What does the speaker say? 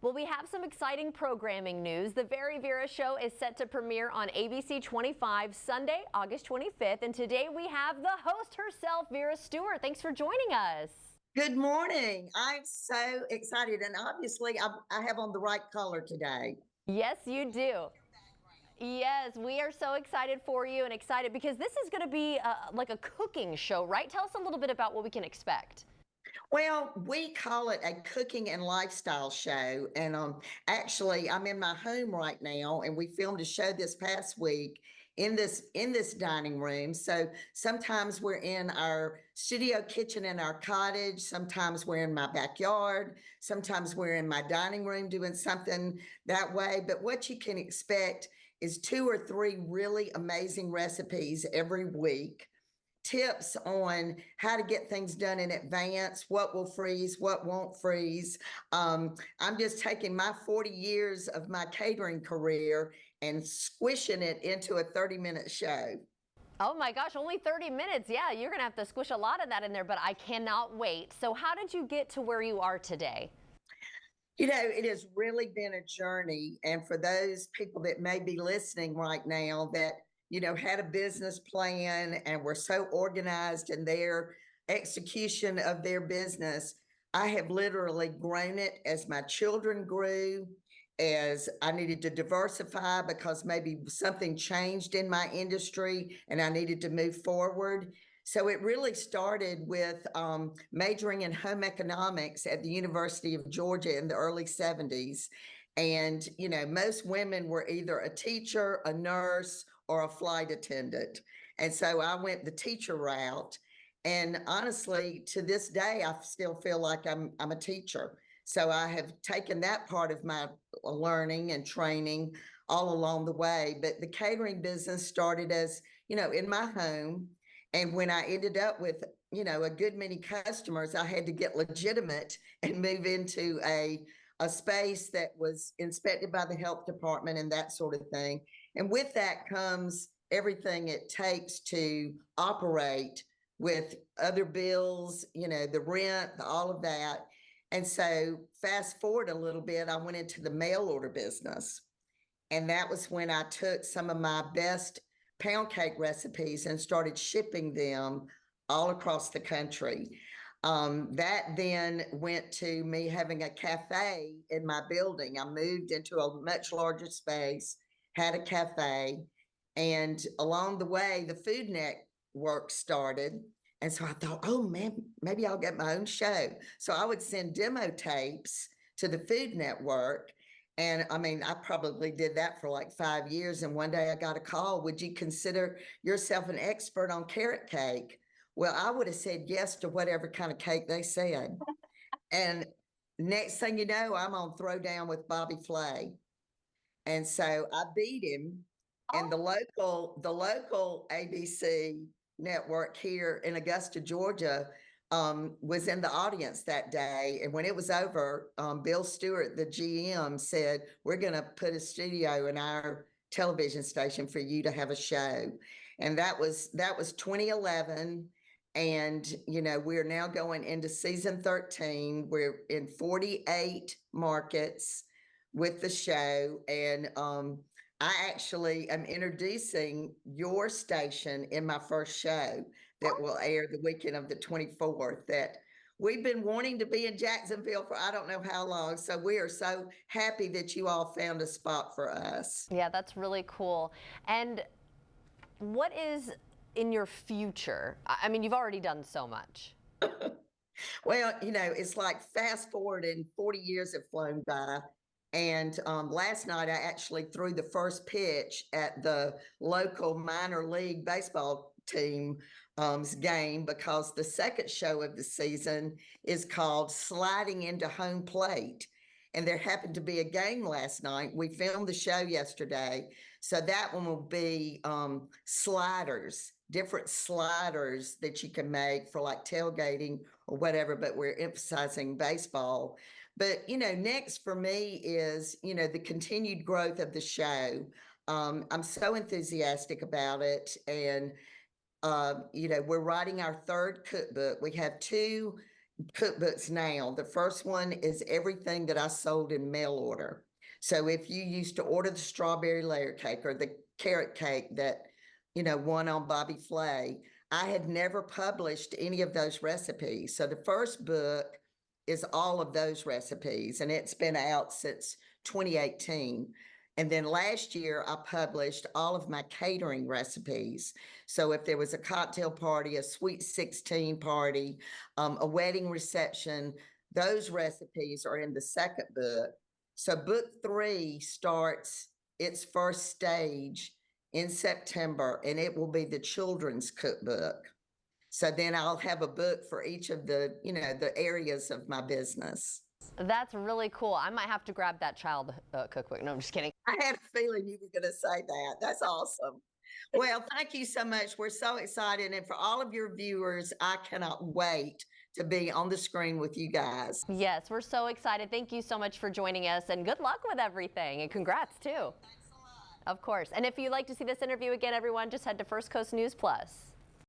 Well, we have some exciting programming news. The Vera show is set to premiere on ABC25 Sunday, August 25th. And today we have the host herself, Vera Stewart. Thanks for joining us. Good morning. I'm so excited. And obviously, I have on the right color today. Yes, you do. Yes, we are so excited for you and excited because this is going to be like a cooking show, right? Tell us a little bit about what we can expect. Well, we call it a cooking and lifestyle show. And actually, I'm in my home right now, and we filmed a show this past week in this dining room. So sometimes we're in our studio kitchen in our cottage, sometimes we're in my backyard, sometimes we're in my dining room doing something that way. But what you can expect is 2 or 3 really amazing recipes every week, tips on how to get things done in advance, what will freeze, what won't freeze. I'm just taking my 40 years of my catering career and squishing it into a 30-minute show. Oh my gosh, only 30 minutes. Yeah, you're going to have to squish a lot of that in there, but I cannot wait. So how did you get to where you are today? You know, it has really been a journey. And for those people that may be listening right now that, had a business plan and were so organized in their execution of their business, I have literally grown it as my children grew, as I needed to diversify because maybe something changed in my industry and I needed to move forward. So it really started with majoring in home economics at the University of Georgia in the early 70s. And, most women were either a teacher, a nurse, or a flight attendant. And so I went the teacher route. And honestly, to this day, I still feel like I'm a teacher. So I have taken that part of my learning and training all along the way. But the catering business started as, in my home. And when I ended up with, a good many customers, I had to get legitimate and move into a space that was inspected by the health department and that sort of thing. And with that comes everything it takes to operate with other bills, the rent, all of that. And so fast forward a little bit, I went into the mail order business. And that was when I took some of my best pound cake recipes and started shipping them all across the country. That then went to me having a cafe in my building. I moved into a much larger space, had a cafe, and along the way, the Food Network started. And so I thought, oh man, maybe I'll get my own show. So I would send demo tapes to the Food Network. And I mean, I probably did that for like 5 years. And one day I got a call, would you consider yourself an expert on carrot cake? Well, I would have said yes to whatever kind of cake they said. And next thing you know, I'm on Throwdown with Bobby Flay. And so I beat him. And the local ABC network here in Augusta, Georgia, was in the audience that day. And when it was over, Bill Stewart, the GM, said, we're going to put a studio in our television station for you to have a show. And that was 2011. And, we're now going into season 13. We're in 48 markets with the show. And I actually am introducing your station in my first show that will air the weekend of the 24th, that we've been wanting to be in Jacksonville for I don't know how long. So we are so happy that you all found a spot for us. Yeah, that's really cool. And what is in your future? I mean, you've already done so much. Well, it's like fast forward and 40 years have flown by. And last night, I actually threw the first pitch at the local minor league baseball team game, because the second show of the season is called Sliding into Home Plate. And there happened to be a game last night. We filmed the show yesterday. So that one will be sliders, different sliders that you can make for like tailgating or whatever, but we're emphasizing baseball. But, next for me is, the continued growth of the show. I'm so enthusiastic about it. And, we're writing our third cookbook. We have 2 cookbooks now. The first one is everything that I sold in mail order. So if you used to order the strawberry layer cake or the carrot cake that, won on Bobby Flay, I had never published any of those recipes. So the first book is all of those recipes, and it's been out since 2018. And then last year, I published all of my catering recipes. So if there was a cocktail party, a sweet 16 party, a wedding reception, those recipes are in the second book. So book 3 starts its first stage in September, and it will be the children's cookbook. So then I'll have a book for each of the areas of my business. That's really cool. I might have to grab that child cookbook. No, I'm just kidding. I had a feeling you were going to say that. That's awesome. Well, thank you so much. We're so excited. And for all of your viewers, I cannot wait to be on the screen with you guys. Yes, we're so excited. Thank you so much for joining us, and good luck with everything, and congrats too. Thanks a lot. Of course. And if you'd like to see this interview again, everyone, just head to First Coast News Plus.